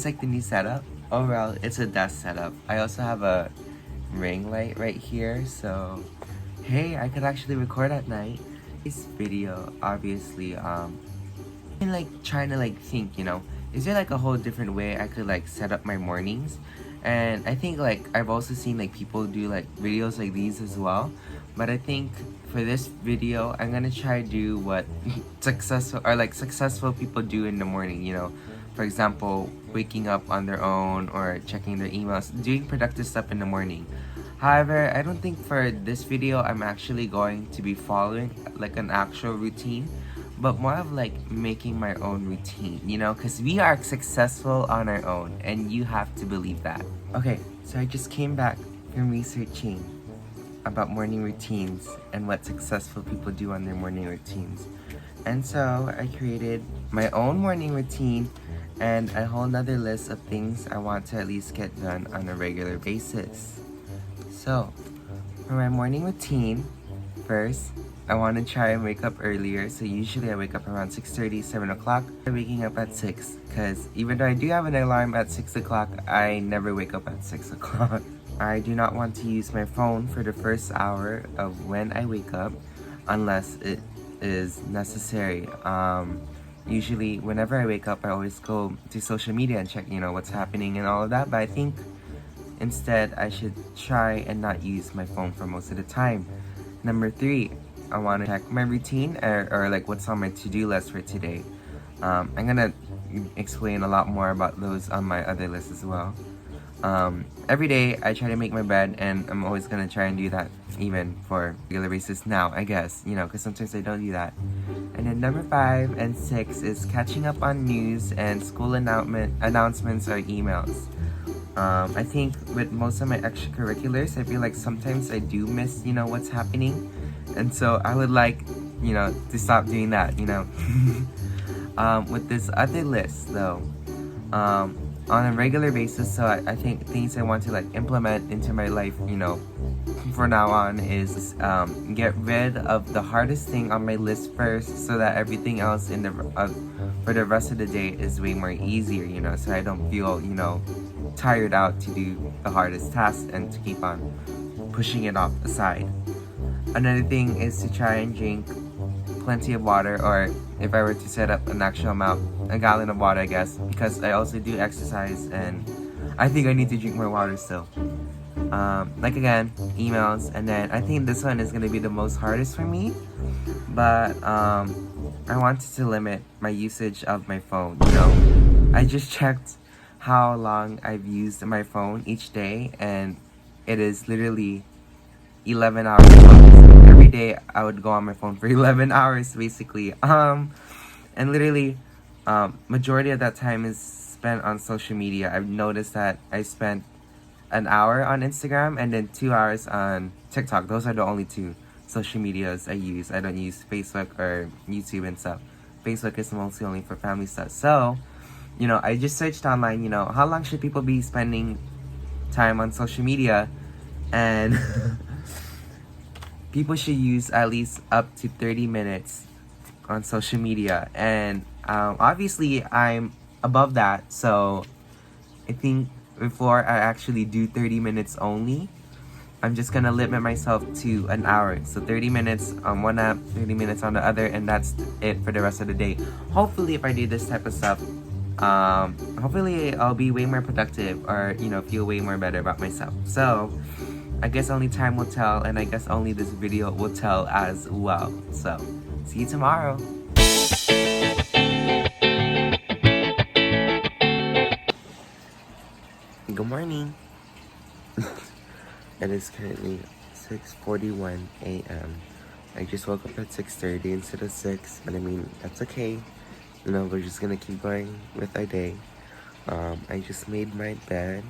like the new setup? Oh well, it's a desk setup. I also have a ring light right here, so hey, I could actually record at night. This video, obviously, I'm like trying to like think, is there like a whole different way I could like set up my mornings? And I think like I've also seen like people do like videos like these as well. But I think for this video, I'm gonna try to do what successful people do in the morning, For example, waking up on their own or checking their emails, doing productive stuff in the morning. However, I don't think for this video I'm actually going to be following like an actual routine, but more of like making my own routine, because we are successful on our own and you have to believe that. Okay, so I just came back from researching about morning routines and what successful people do on their morning routines. And so I created my own morning routine and a whole nother list of things I want to at least get done on a regular basis. So, for my morning routine, first, I want to try and wake up earlier. So usually I wake up around 6:30, 7 o'clock. I'm waking up at 6 because even though I do have an alarm at 6 o'clock, I never wake up at 6 o'clock. I do not want to use my phone for the first hour of when I wake up unless it is necessary. Usually whenever I wake up, I always go to social media and check, what's happening and all of that. But I think instead, I should try and not use my phone for most of the time. Number 3, I want to check my routine or like what's on my to-do list for today. I'm gonna explain a lot more about those on my other list as well. Every day I try to make my bed, and I'm always gonna try and do that even for regular basis now, I guess, because sometimes I don't do that. And then number 5 and 6 is catching up on news and school announcements or emails. I think with most of my extracurriculars, I feel like sometimes I do miss, what's happening. And so I would like, to stop doing that, With this other list though, on a regular basis, so I think things I want to like implement into my life, for now on is get rid of the hardest thing on my list first so that everything else in the for the rest of the day is way more easier, so I don't feel, tired out to do the hardest task and to keep on pushing it off aside. Another thing is to try and drink plenty of water, or if I were to set up an actual amount, a gallon of water, I guess, because I also do exercise and I think I need to drink more water still. Like again, emails, and then I think this one is gonna be the most hardest for me, but I wanted to limit my usage of my phone. I just checked how long I've used my phone each day, and it is literally 11 hours long. Every day I would go on my phone for 11 hours basically. And literally majority of that time is spent on social media. I've noticed that I spent an hour on Instagram and then 2 hours on TikTok. Those are the only 2 social medias I use. I don't use Facebook or YouTube and stuff. Facebook is mostly only for family stuff. So I just searched online, how long should people be spending time on social media? And people should use at least up to 30 minutes on social media. And obviously, I'm above that. So I think before I actually do 30 minutes only, I'm just gonna limit myself to an hour. So 30 minutes on one app, 30 minutes on the other, and that's it for the rest of the day. Hopefully, if I do this type of stuff, hopefully I'll be way more productive or, feel way more better about myself. So I guess only time will tell, and I guess only this video will tell as well. So see you tomorrow. Good morning. It is currently 6:41 a.m. I just woke up at 6:30 instead of 6, but I mean, that's okay. We're just gonna keep going with our day. I just made my bed,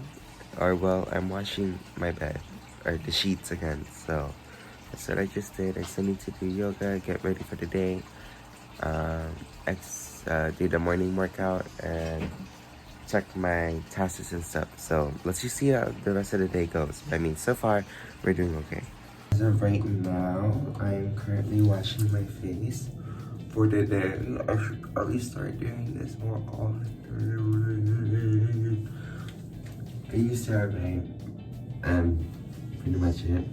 or well, I'm washing my bed, or the sheets again. So that's what I just did. I still need to do yoga, get ready for the day, do the morning workout, and check my tasks and stuff. So let's just see how the rest of the day goes. I mean, so far we're doing okay. As of right now, I am currently washing my face for the day. I should probably start doing this more often. I used to have pretty much it.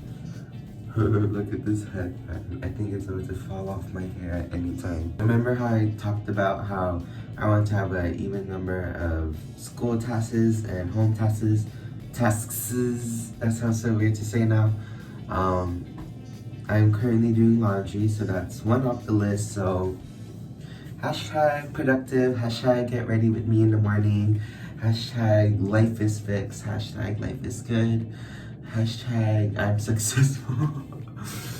Look at this headband. I think it's about to fall off my hair at any time. Remember how I talked about how I want to have an even number of school tasks and home tasks? That sounds so weird to say now. I'm currently doing laundry, so that's one off the list. So hashtag productive, hashtag get ready with me in the morning, hashtag life is fixed, hashtag life is good, hashtag I'm successful.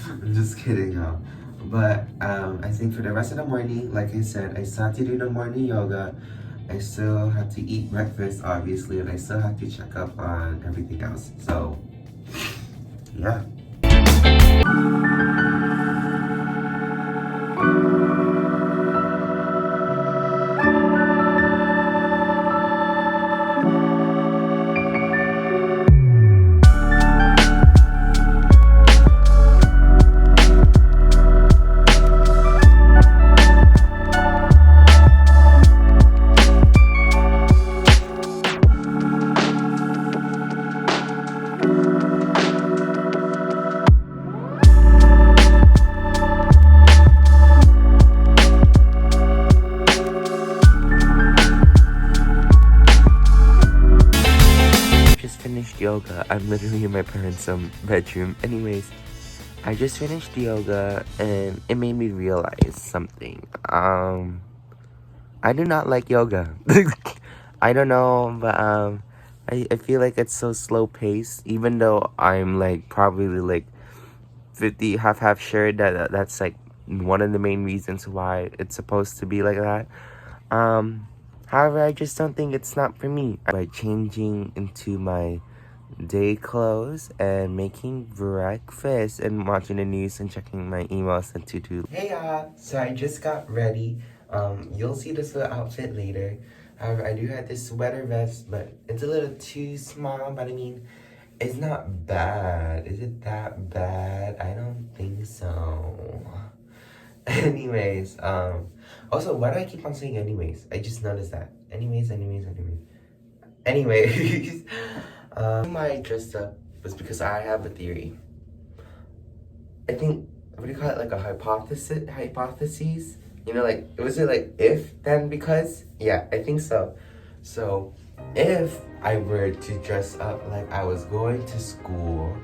I'm just kidding now. But I think for the rest of the morning, like I said, I still have to do the morning yoga. I still have to eat breakfast, obviously, and I still have to check up on everything else. So, yeah. Finished yoga. I'm literally in my parents' bedroom. Anyways, I just finished yoga and it made me realize something. I do not like yoga. I don't know, but I feel like it's so slow paced. Even though I'm like probably like 50 half sure that that's like one of the main reasons why it's supposed to be like that. However, I just don't think it's not for me. By changing into my day clothes and making breakfast and watching the news and checking my emails and to-do. Hey y'all, so I just got ready. You'll see this little outfit later. However, I do have this sweater vest, but it's a little too small, but I mean, it's not bad. Is it that bad? I don't think so. Anyways, also, why do I keep on saying anyways? I just noticed that. Anyways. Why I dressed up was because I have a theory. I think, what do you call it, like a hypotheses? You know, like, was it like if, then because? Yeah, I think so. So, if I were to dress up like I was going to school,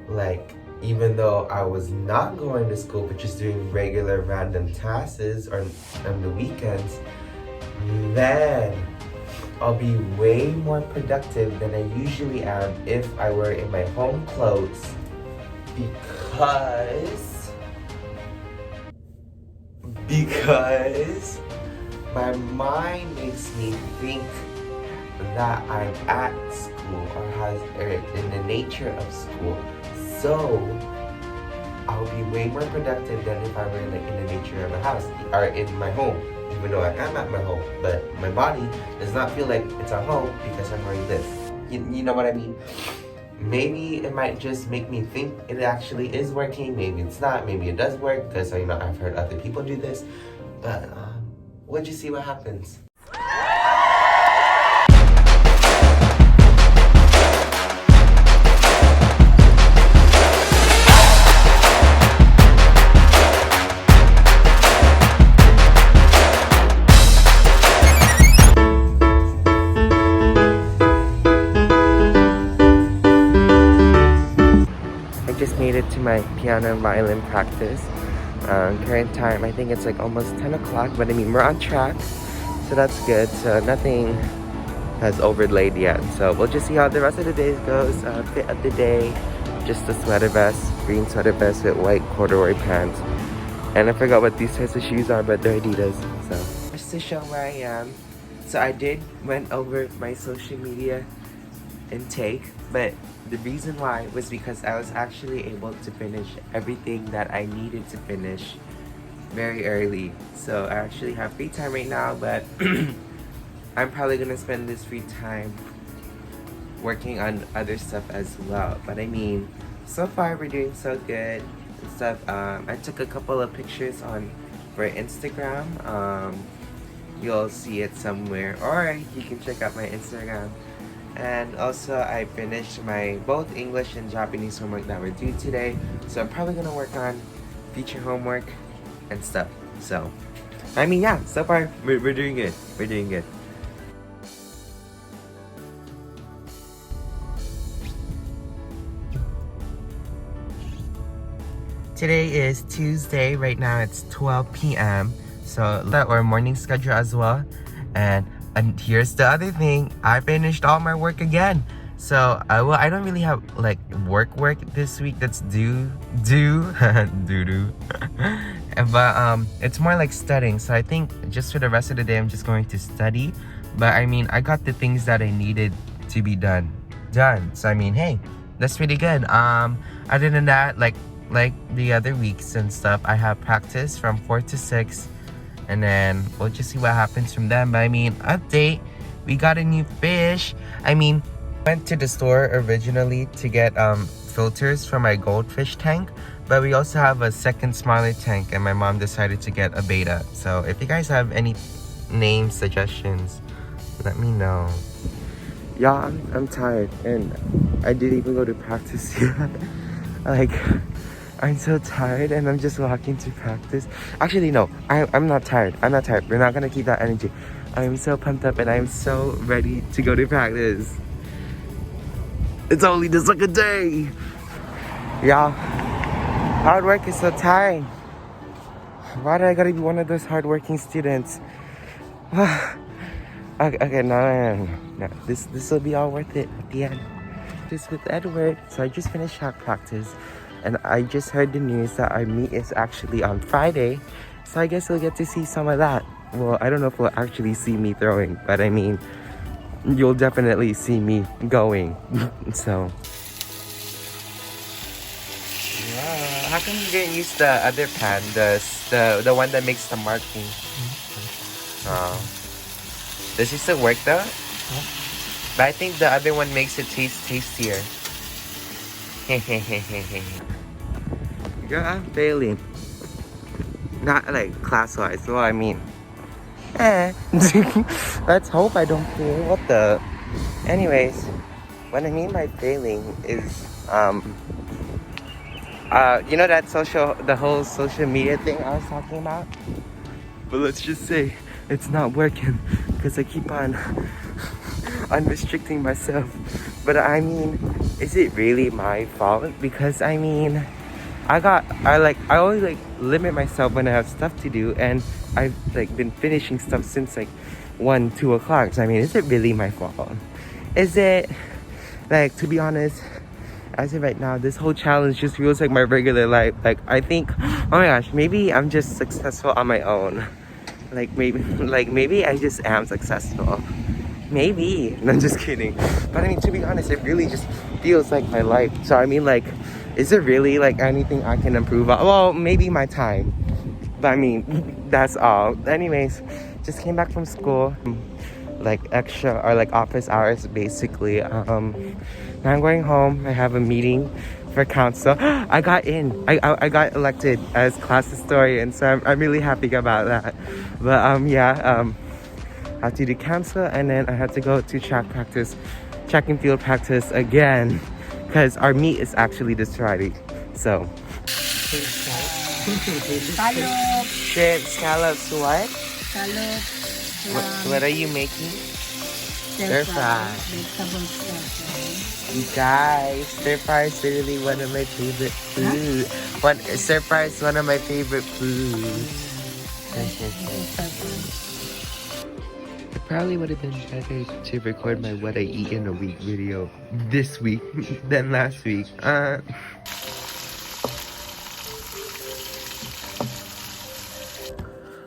like, even though I was not going to school but just doing regular random tasks or on the weekends, then I'll be way more productive than I usually am if I were in my home clothes, because my mind makes me think that I'm at school or in the nature of school. So I'll be way more productive than if I were like in the nature of a house or in my home, even though I am at my home. But my body does not feel like it's at home because I'm wearing this. You know what I mean? Maybe it might just make me think it actually is working. Maybe it's not. Maybe it does work because I've heard other people do this. But we'll just see what happens. Just made it to my piano and violin practice. Current time, I think it's like almost 10 o'clock, but I mean, we're on track, so that's good. So nothing has overlaid yet. So we'll just see how the rest of the day goes. Fit of the day, just a sweater vest, green sweater vest with white corduroy pants. And I forgot what these types of shoes are, but they're Adidas. So just to show where I am. So I went over my social media intake, but the reason why was because I was actually able to finish everything that I needed to finish very early. So I actually have free time right now, but I'm probably gonna spend this free time working on other stuff as well. But I mean, so far we're doing so good and stuff. I took a couple of pictures for Instagram. You'll see it somewhere, or you can check out my Instagram. And also, I finished my both English and Japanese homework that were due today, so I'm probably gonna work on future homework and stuff. So, I mean, yeah, so far we're doing good. We're doing good. Today is Tuesday. Right now it's 12 p.m. So that our morning schedule as well. And here's the other thing. I finished all my work again. So I don't really have like work this week that's due. But it's more like studying. So I think just for the rest of the day I'm just going to study. But I mean, I got the things that I needed to be done. So I mean, hey, that's pretty good. Other than that, like the other weeks and stuff, I have practice from 4 to 6, and then we'll just see what happens from them. But I mean, update, we got a new fish. I mean, went to the store originally to get filters for my goldfish tank, but we also have a second smaller tank, and my mom decided to get a beta. So if you guys have any name suggestions, let me know. Yeah, I'm tired, and I didn't even go to practice yet. Like, I'm so tired, and I'm just walking to practice. Actually, no, I'm not tired. I'm not tired. We're not gonna keep that energy. I'm so pumped up, and I'm so ready to go to practice. It's only the second day. Yeah, hard work is so tiring. Why do I gotta be one of those hardworking students? Okay, no. This will be all worth it at the end. Just with Edward. So I just finished shot practice. And I just heard the news that our meet is actually on Friday. So I guess we'll get to see some of that. Well, I don't know if we'll actually see me throwing, but I mean, you'll definitely see me going. So. Yeah. How come you didn't use the other pan? The one that makes the marking? Oh. Does it still work though? Yeah. But I think the other one makes it taste tastier. Girl, I'm failing. Not like class-wise, well, I mean. Let's hope I don't fail. What the? Anyways, what I mean by failing is, you know that the whole social media thing I was talking about? But let's just say it's not working because I keep on unrestricting myself. But I mean, is it really my fault? Because I mean, I always like limit myself when I have stuff to do, and I've like been finishing stuff since like 1-2 o'clock. So I mean, is it really my fault? Is it, like, to be honest, as of right now, this whole challenge just feels like my regular life. Like, I think, oh my gosh, maybe I'm just successful on my own. Maybe I just am successful. Maybe. No, I'm just kidding. But I mean, to be honest, it really just feels like my life. So I mean, like, is there really like anything I can improve on? Well, maybe my time. But I mean, that's all. Anyways, just came back from school. Like extra or like office hours basically. Now I'm going home. I have a meeting for council. I got in. I got elected as class historian, so I'm really happy about that. But I have to do council, and then I have to go to track and field practice again, because our meet is actually this Friday. So shrimp scallops, what? What are you making? Stir fry. You guys, stir fry is literally one of my favorite food. Stir fry is one of my favorite foods. It probably would have been better to record my what I eat in a week video this week than last week.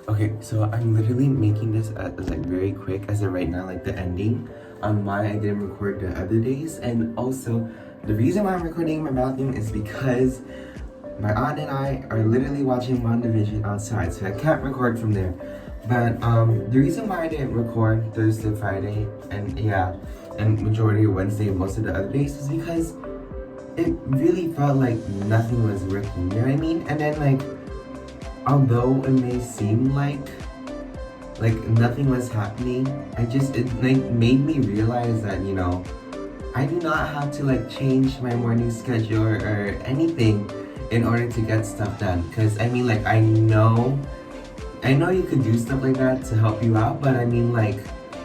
Okay, so I'm literally making this as like very quick as of right now, like the ending on why I didn't record the other days. And also, the reason why I'm recording in my bathroom is because my aunt and I are literally watching WandaVision outside, so I can't record from there. But the reason why I didn't record Thursday, Friday, and majority of Wednesday and most of the other days is because it really felt like nothing was working, you know what I mean? And then like, although it may seem like nothing was happening, it like made me realize that, you know, I do not have to like change my morning schedule or anything in order to get stuff done. Cause I mean, like, I know you could do stuff like that to help you out, but I mean, like,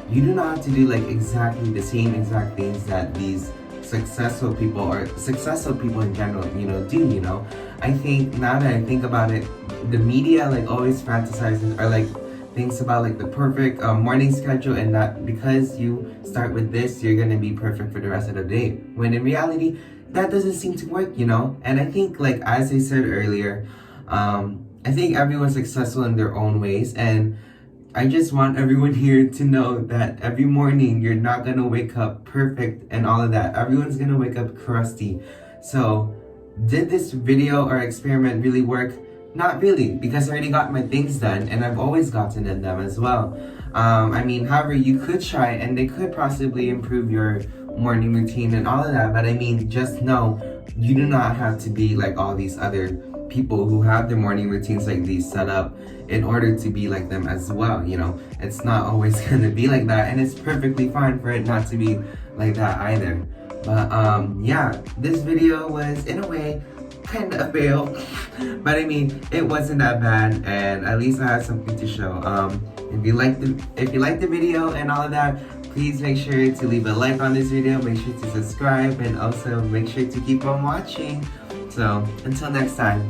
you do not have to do like exactly the same exact things that these successful people or successful people in general, you know, do, you know. I think now that I think about it, the media like always fantasizes or like thinks about like the perfect morning schedule, and that because you start with this, you're gonna be perfect for the rest of the day. When in reality, that doesn't seem to work, you know. And I think, like as I said earlier, I think everyone's successful in their own ways, and I just want everyone here to know that every morning you're not gonna wake up perfect and all of that. Everyone's gonna wake up crusty. So, did this video or experiment really work? Not really, because I already got my things done and I've always gotten them as well. I mean, however, you could try and they could possibly improve your morning routine and all of that, but I mean, just know you do not have to be like all these other people who have their morning routines like these set up in order to be like them as well. You know, it's not always gonna be like that, and it's perfectly fine for it not to be like that either. But yeah, this video was in a way kind of a fail, but I mean, it wasn't that bad, and at least I had something to show. If you like the video and all of that, please make sure to leave a like on this video, make sure to subscribe, and also make sure to keep on watching. So until next time.